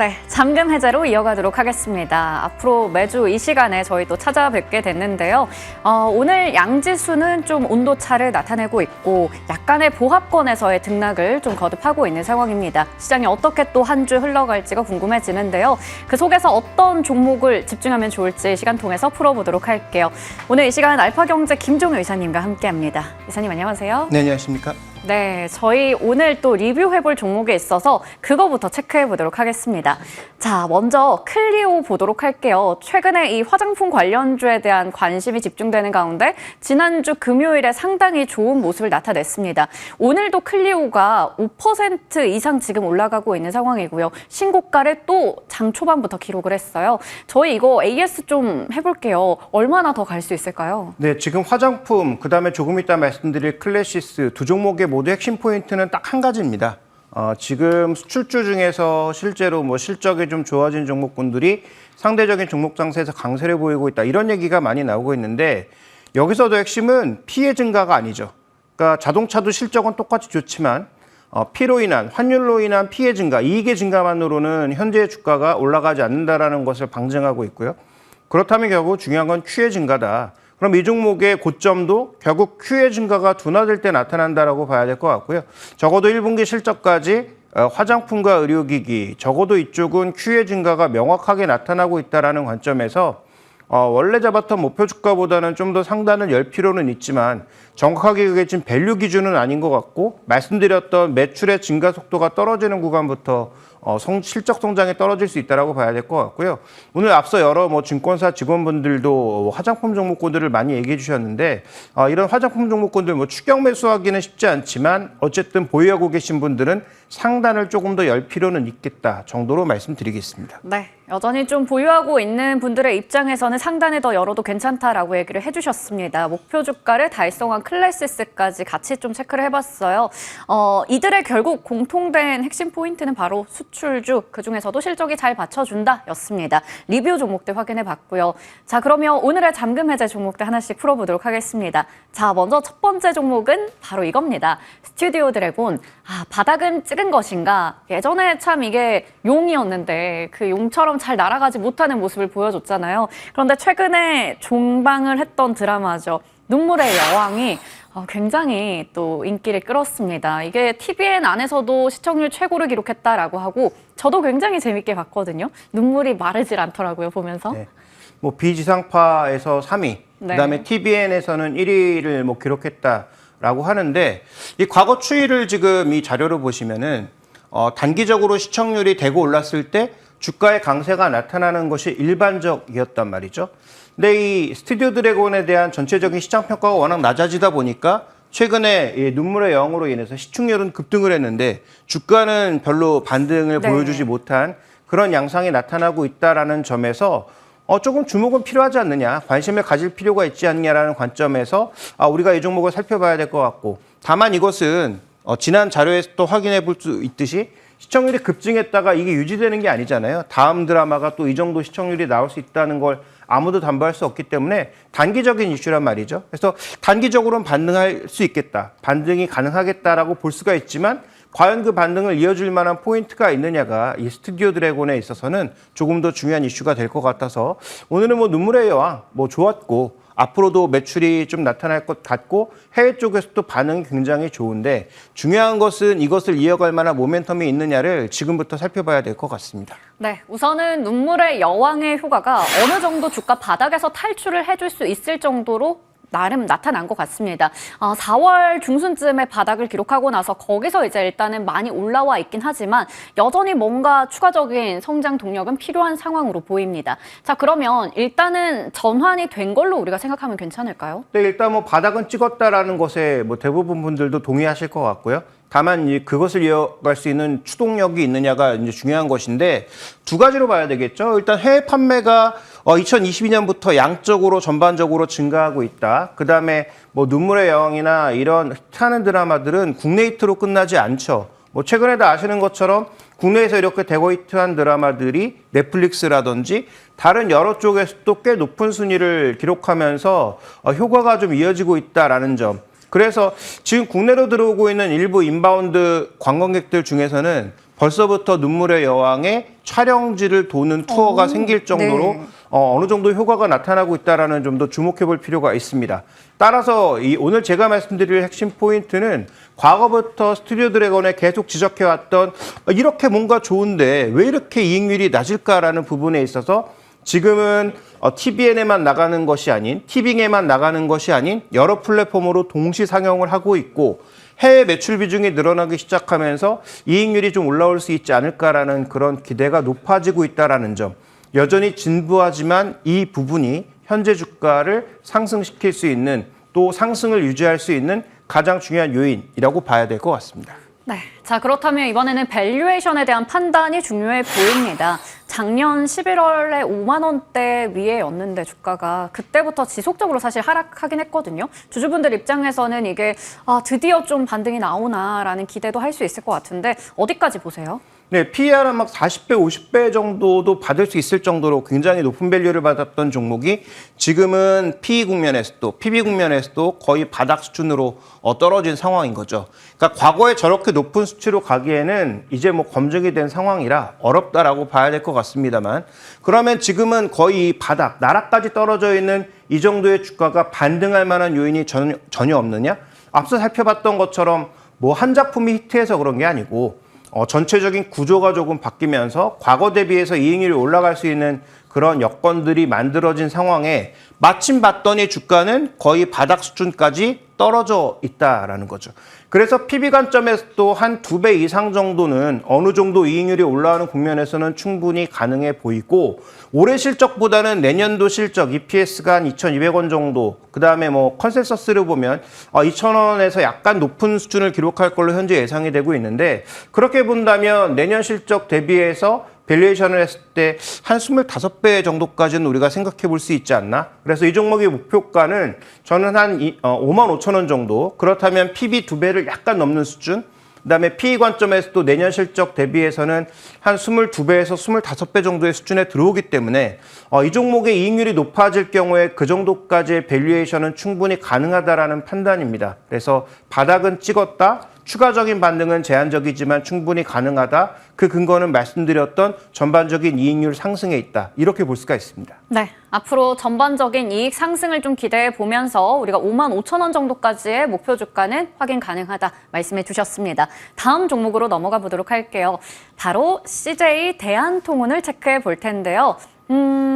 네, 잠금 해제로 이어가도록 하겠습니다. 앞으로 매주 이 시간에 저희 또 찾아뵙게 됐는데요. 오늘 양지수는 좀 온도차를 나타내고 있고 약간의 보합권에서의 등락을 좀 거듭하고 있는 상황입니다. 시장이 어떻게 또 한 주 흘러갈지가 궁금해지는데요. 그 속에서 어떤 종목을 집중하면 좋을지 시간 통해서 풀어보도록 할게요. 오늘 이 시간 알파경제 김종효 이사님과 함께합니다. 이사님 안녕하세요. 네, 안녕하십니까? 네, 저희 오늘 또 리뷰해볼 종목에 있어서 그거부터 체크해보도록 하겠습니다. 자, 먼저 클리오 보도록 할게요. 최근에 이 화장품 관련주에 대한 관심이 집중되는 가운데 지난주 금요일에 상당히 좋은 모습을 나타냈습니다. 오늘도 클리오가 5% 이상 지금 올라가고 있는 상황이고요. 신고가를 또 장 초반부터 기록을 했어요. 저희 이거 AS 좀 해볼게요. 얼마나 더 갈 수 있을까요? 네, 지금 화장품, 그다음에 조금 이따 말씀드릴 클래시스 두 종목의 모두 핵심 포인트는 딱 한 가지입니다. 지금 수출주 중에서 실제로 실적이 좀 좋아진 종목군들이 상대적인 종목 장세에서 강세를 보이고 있다. 이런 얘기가 많이 나오고 있는데 여기서도 핵심은 피해 증가가 아니죠. 그러니까 자동차도 실적은 똑같이 좋지만 피로 인한, 환율로 인한 피해 증가, 이익의 증가만으로는 현재의 주가가 올라가지 않는다라는 것을 방증하고 있고요. 그렇다면 결국 중요한 건 QE 증가다. 그럼 이 종목의 고점도 결국 QE 증가가 둔화될 때 나타난다라고 봐야 될 것 같고요. 적어도 1분기 실적까지 화장품과 의료기기, 적어도 이쪽은 QE 증가가 명확하게 나타나고 있다는 관점에서 원래 잡았던 목표 주가보다는 좀 더 상단을 열 필요는 있지만 정확하게 그게 지금 밸류 기준은 아닌 것 같고 말씀드렸던 매출의 증가 속도가 떨어지는 구간부터 실적 성장이 떨어질 수 있다고 봐야 될 것 같고요. 오늘 앞서 여러 증권사 직원분들도 화장품 종목군들을 많이 얘기해 주셨는데 이런 화장품 종목군들 추격 매수하기는 쉽지 않지만 어쨌든 보유하고 계신 분들은 상단을 조금 더 열 필요는 있겠다 정도로 말씀드리겠습니다. 네, 여전히 좀 보유하고 있는 분들의 입장에서는 상단에 더 열어도 괜찮다라고 얘기를 해주셨습니다. 목표 주가를 달성한 클래시스까지 같이 좀 체크를 해봤어요. 이들의 결국 공통된 핵심 포인트는 바로 수출주, 그중에서도 실적이 잘 받쳐준다였습니다. 리뷰 종목들 확인해봤고요. 자, 그러면 오늘의 잠금 해제 종목들 하나씩 풀어보도록 하겠습니다. 자, 먼저 첫 번째 종목은 바로 이겁니다. 스튜디오 드래곤. 바닥은 찍은 것인가? 예전에 참 이게 용이었는데 그 용처럼 잘 날아가지 못하는 모습을 보여줬잖아요. 그런데 최근에 종방을 했던 드라마죠. 눈물의 여왕이 굉장히 또 인기를 끌었습니다. 이게 TVN 안에서도 시청률 최고를 기록했다라고 하고 저도 굉장히 재밌게 봤거든요. 눈물이 마르질 않더라고요, 보면서. 네. 비지상파에서 3위, 네. 그다음에 TVN에서는 1위를 기록했다라고 하는데 이 과거 추이를 지금 이 자료를 보시면은 단기적으로 시청률이 대고 올랐을 때 주가의 강세가 나타나는 것이 일반적이었단 말이죠. 근데 이 스튜디오 드래곤에 대한 전체적인 시장 평가가 워낙 낮아지다 보니까 최근에 이 눈물의 여왕으로 인해서 시청률은 급등을 했는데 주가는 별로 반등을 보여주지 못한 그런 양상이 나타나고 있다라는 점에서 조금 주목은 필요하지 않느냐, 관심을 가질 필요가 있지 않느냐라는 관점에서 우리가 이 종목을 살펴봐야 될 것 같고, 다만 이것은 지난 자료에서 또 확인해 볼 수 있듯이 시청률이 급증했다가 이게 유지되는 게 아니잖아요. 다음 드라마가 또 이 정도 시청률이 나올 수 있다는 걸 아무도 담보할 수 없기 때문에 단기적인 이슈란 말이죠. 그래서 단기적으로는 반등할 수 있겠다, 반등이 가능하겠다라고 볼 수가 있지만 과연 그 반등을 이어줄 만한 포인트가 있느냐가 이 스튜디오 드래곤에 있어서는 조금 더 중요한 이슈가 될 것 같아서 오늘은 눈물의 여왕 좋았고 앞으로도 매출이 좀 나타날 것 같고 해외 쪽에서도 반응이 굉장히 좋은데 중요한 것은 이것을 이어갈 만한 모멘텀이 있느냐를 지금부터 살펴봐야 될 것 같습니다. 네, 우선은 눈물의 여왕의 효과가 어느 정도 주가 바닥에서 탈출을 해줄 수 있을 정도로 나름 나타난 것 같습니다. 4월 중순쯤에 바닥을 기록하고 나서 거기서 이제 일단은 많이 올라와 있긴 하지만 여전히 뭔가 추가적인 성장 동력은 필요한 상황으로 보입니다. 자, 그러면 일단은 전환이 된 걸로 우리가 생각하면 괜찮을까요? 네, 일단 바닥은 찍었다라는 것에 대부분 분들도 동의하실 것 같고요. 다만 그것을 이어갈 수 있는 추동력이 있느냐가 이제 중요한 것인데 두 가지로 봐야 되겠죠. 일단 해외 판매가 2022년부터 양적으로 전반적으로 증가하고 있다. 그다음에 눈물의 여왕이나 이런 히트하는 드라마들은 국내 히트로 끝나지 않죠. 최근에도 아시는 것처럼 국내에서 이렇게 대거 히트한 드라마들이 넷플릭스라든지 다른 여러 쪽에서도 꽤 높은 순위를 기록하면서 효과가 좀 이어지고 있다라는 점. 그래서 지금 국내로 들어오고 있는 일부 인바운드 관광객들 중에서는 벌써부터 눈물의 여왕의 촬영지를 도는 투어가 생길 정도로 네. 어느 정도 효과가 나타나고 있다는 좀 더 주목해 볼 필요가 있습니다. 따라서 오늘 제가 말씀드릴 핵심 포인트는 과거부터 스튜디오 드래곤에 계속 지적해왔던 이렇게 뭔가 좋은데 왜 이렇게 이익률이 낮을까라는 부분에 있어서 지금은 TVN에만 나가는 것이 아닌, 티빙에만 나가는 것이 아닌 여러 플랫폼으로 동시 상영을 하고 있고 해외 매출 비중이 늘어나기 시작하면서 이익률이 좀 올라올 수 있지 않을까라는 그런 기대가 높아지고 있다는 점. 여전히 진부하지만 이 부분이 현재 주가를 상승시킬 수 있는 또 상승을 유지할 수 있는 가장 중요한 요인이라고 봐야 될 것 같습니다. 네. 자, 그렇다면 이번에는 밸류에이션에 대한 판단이 중요해 보입니다. 작년 11월에 5만 원대 위에였는데 주가가 그때부터 지속적으로 사실 하락하긴 했거든요. 주주분들 입장에서는 이게 드디어 좀 반등이 나오나라는 기대도 할 수 있을 것 같은데 어디까지 보세요? 네, PER은 막 40배, 50배 정도도 받을 수 있을 정도로 굉장히 높은 밸류를 받았던 종목이 지금은 PE 국면에서도, PB 국면에서도 거의 바닥 수준으로 떨어진 상황인 거죠. 그러니까 과거에 저렇게 높은 수치로 가기에는 이제 뭐 검증이 된 상황이라 어렵다라고 봐야 될 것 같습니다만 그러면 지금은 거의 바닥, 나락까지 떨어져 있는 이 정도의 주가가 반등할 만한 요인이 전혀 없느냐? 앞서 살펴봤던 것처럼 뭐 한 작품이 히트해서 그런 게 아니고 전체적인 구조가 조금 바뀌면서 과거 대비해서 이익률이 올라갈 수 있는 그런 여건들이 만들어진 상황에 마침 봤더니 주가는 거의 바닥 수준까지 떨어져 있다라는 거죠. 그래서 PB 관점에서도 한 2배 이상 정도는 어느 정도 이익률이 올라가는 국면에서는 충분히 가능해 보이고 올해 실적보다는 내년도 실적 EPS가 한 2,200원 정도 그다음에 뭐 컨센서스를 보면 2,000원에서 약간 높은 수준을 기록할 걸로 현재 예상이 되고 있는데 그렇게 본다면 내년 실적 대비해서 밸류에이션을 했을 때 한 25배 정도까지는 우리가 생각해 볼 수 있지 않나? 그래서 이 종목의 목표가는 저는 한 55,000원 정도, 그렇다면 PB 2배를 약간 넘는 수준, 그다음에 PE 관점에서도 내년 실적 대비해서는 한 22배에서 25배 정도의 수준에 들어오기 때문에 이 종목의 이익률이 높아질 경우에 그 정도까지의 밸류에이션은 충분히 가능하다라는 판단입니다. 그래서 바닥은 찍었다. 추가적인 반등은 제한적이지만 충분히 가능하다. 그 근거는 말씀드렸던 전반적인 이익률 상승에 있다. 이렇게 볼 수가 있습니다. 네, 앞으로 전반적인 이익 상승을 좀 기대해 보면서 우리가 55,000원 정도까지의 목표 주가는 확인 가능하다 말씀해 주셨습니다. 다음 종목으로 넘어가 보도록 할게요. 바로 CJ 대한통운을 체크해 볼 텐데요.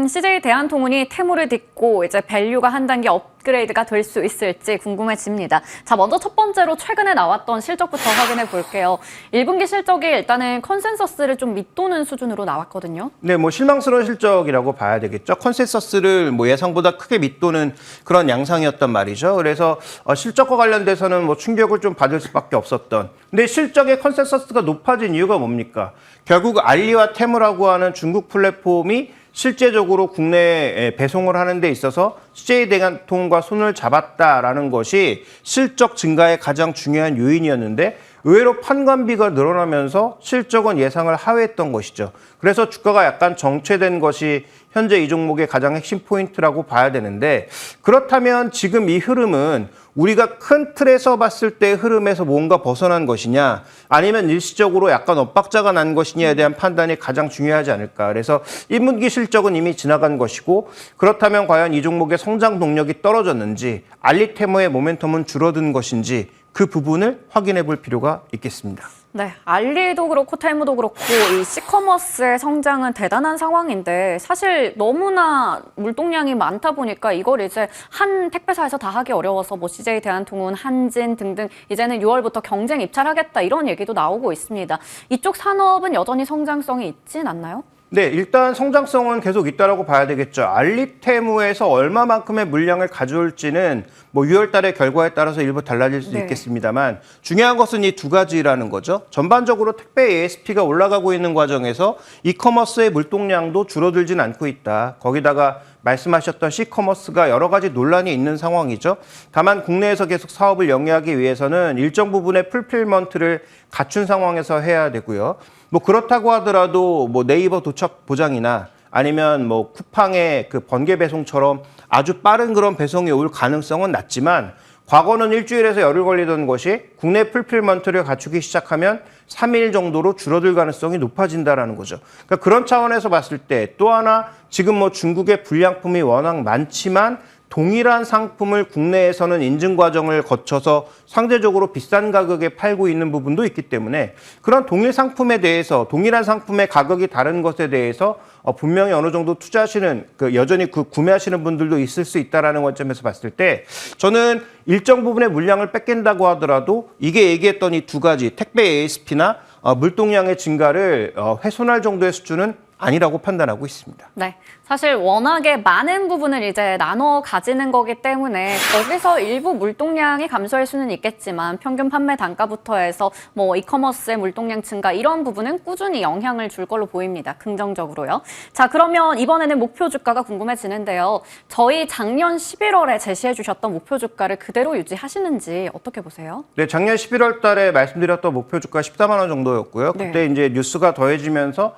CJ 대한통운이 태무를 딛고 이제 밸류가 한 단계 업그레이드가 될 수 있을지 궁금해집니다. 자, 먼저 첫 번째로 최근에 나왔던 실적부터 확인해 볼게요. 1분기 실적이 일단은 컨센서스를 좀 밑도는 수준으로 나왔거든요. 네, 뭐 실망스러운 실적이라고 봐야 되겠죠. 컨센서스를 뭐 예상보다 크게 밑도는 그런 양상이었단 말이죠. 그래서 실적과 관련돼서는 뭐 충격을 좀 받을 수밖에 없었던. 근데 실적의 컨센서스가 높아진 이유가 뭡니까? 결국 알리와 테무라고 하는 중국 플랫폼이 실제적으로 국내에 배송을 하는 데 있어서 CJ 대한통운과 손을 잡았다라는 것이 실적 증가의 가장 중요한 요인이었는데 의외로 판관비가 늘어나면서 실적은 예상을 하회했던 것이죠. 그래서 주가가 약간 정체된 것이 현재 이 종목의 가장 핵심 포인트라고 봐야 되는데 그렇다면 지금 이 흐름은 우리가 큰 틀에서 봤을 때 흐름에서 뭔가 벗어난 것이냐 아니면 일시적으로 약간 엇박자가 난 것이냐에 대한 판단이 가장 중요하지 않을까. 그래서 1분기 실적은 이미 지나간 것이고 그렇다면 과연 이 종목의 성장 동력이 떨어졌는지 알리테모의 모멘텀은 줄어든 것인지 그 부분을 확인해 볼 필요가 있겠습니다. 네, 알리도 그렇고 테무도 그렇고 이 시커머스의 성장은 대단한 상황인데 사실 너무나 물동량이 많다 보니까 이걸 이제 한 택배사에서 다 하기 어려워서 뭐 CJ 대한통운, 한진 등등 이제는 6월부터 경쟁 입찰하겠다 이런 얘기도 나오고 있습니다. 이쪽 산업은 여전히 성장성이 있진 않나요? 네, 일단 성장성은 계속 있다라고 봐야 되겠죠. 알리테무에서 얼마만큼의 물량을 가져올지는 뭐 6월 달의 결과에 따라서 일부 달라질 수 있겠습니다만 중요한 것은 이 두 가지라는 거죠. 전반적으로 택배 ASP가 올라가고 있는 과정에서 이커머스의 물동량도 줄어들진 않고 있다. 거기다가 말씀하셨던 C커머스가 여러 가지 논란이 있는 상황이죠. 다만 국내에서 계속 사업을 영위하기 위해서는 일정 부분의 풀필먼트를 갖춘 상황에서 해야 되고요. 뭐 그렇다고 하더라도 뭐 네이버 도착 보장이나 아니면 뭐 쿠팡의 그 번개 배송처럼 아주 빠른 그런 배송이 올 가능성은 낮지만 과거는 일주일에서 열흘 걸리던 것이 국내 풀필먼트를 갖추기 시작하면 3일 정도로 줄어들 가능성이 높아진다라는 거죠. 그러니까 그런 차원에서 봤을 때 또 하나 지금 뭐 중국의 불량품이 워낙 많지만 동일한 상품을 국내에서는 인증 과정을 거쳐서 상대적으로 비싼 가격에 팔고 있는 부분도 있기 때문에 그런 동일 상품에 대해서 동일한 상품의 가격이 다른 것에 대해서 분명히 어느 정도 투자하시는 여전히 구매하시는 분들도 있을 수 있다라는 관점에서 봤을 때 저는 일정 부분의 물량을 뺏긴다고 하더라도 이게 얘기했던 이 두 가지 택배 ASP나 물동량의 증가를 훼손할 정도의 수준은 아니라고 판단하고 있습니다. 네, 사실 워낙에 많은 부분을 이제 나눠 가지는 거기 때문에 거기서 일부 물동량이 감소할 수는 있겠지만 평균 판매 단가부터 해서 뭐 이커머스의 물동량 증가 이런 부분은 꾸준히 영향을 줄 걸로 보입니다. 긍정적으로요. 자, 그러면 이번에는 목표 주가가 궁금해지는데요. 저희 작년 11월에 제시해 주셨던 목표 주가를 그대로 유지하시는지 어떻게 보세요? 네, 작년 11월 달에 말씀드렸던 목표 주가 14만 원 정도였고요. 네. 그때 이제 뉴스가 더해지면서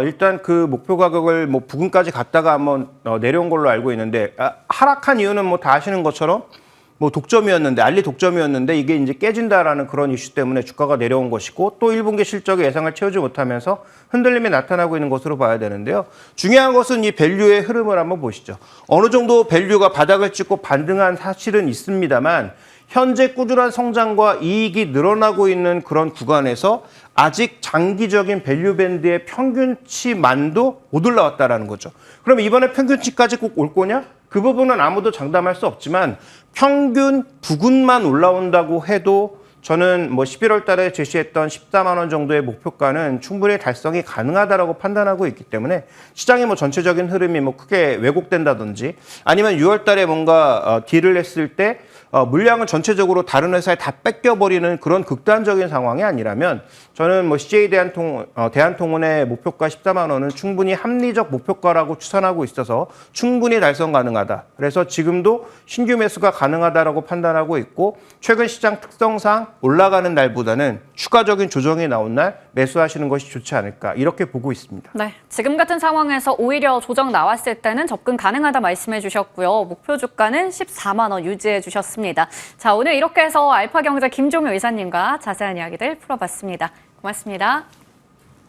일단 그 목표 가격을 뭐 부근까지 갔다가 한번 내려온 걸로 알고 있는데 하락한 이유는 뭐 다 아시는 것처럼 뭐 독점이었는데 알리 독점이었는데 이게 이제 깨진다라는 그런 이슈 때문에 주가가 내려온 것이고 또 1분기 실적의 예상을 채우지 못하면서 흔들림이 나타나고 있는 것으로 봐야 되는데요. 중요한 것은 이 밸류의 흐름을 한번 보시죠. 어느 정도 밸류가 바닥을 찍고 반등한 사실은 있습니다만 현재 꾸준한 성장과 이익이 늘어나고 있는 그런 구간에서 아직 장기적인 밸류 밴드의 평균치만도 못 올라왔다라는 거죠. 그럼 이번에 평균치까지 꼭 올 거냐? 그 부분은 아무도 장담할 수 없지만 평균 부근만 올라온다고 해도 저는 뭐 11월 달에 제시했던 14만 원 정도의 목표가는 충분히 달성이 가능하다라고 판단하고 있기 때문에 시장의 뭐 전체적인 흐름이 뭐 크게 왜곡된다든지 아니면 6월 달에 뭔가 딜을 했을 때 물량을 전체적으로 다른 회사에 다 뺏겨버리는 그런 극단적인 상황이 아니라면 저는 뭐 CJ 대한통운의 목표가 14만 원은 충분히 합리적 목표가라고 추산하고 있어서 충분히 달성 가능하다. 그래서 지금도 신규 매수가 가능하다라고 판단하고 있고 최근 시장 특성상 올라가는 날보다는 추가적인 조정이 나온 날 매수하시는 것이 좋지 않을까 이렇게 보고 있습니다. 네, 지금 같은 상황에서 오히려 조정 나왔을 때는 접근 가능하다 말씀해 주셨고요. 목표 주가는 14만 원 유지해 주셨습니다. 자, 오늘 이렇게 해서 알파경제 김종효 이사님과 자세한 이야기들 풀어봤습니다. 고맙습니다.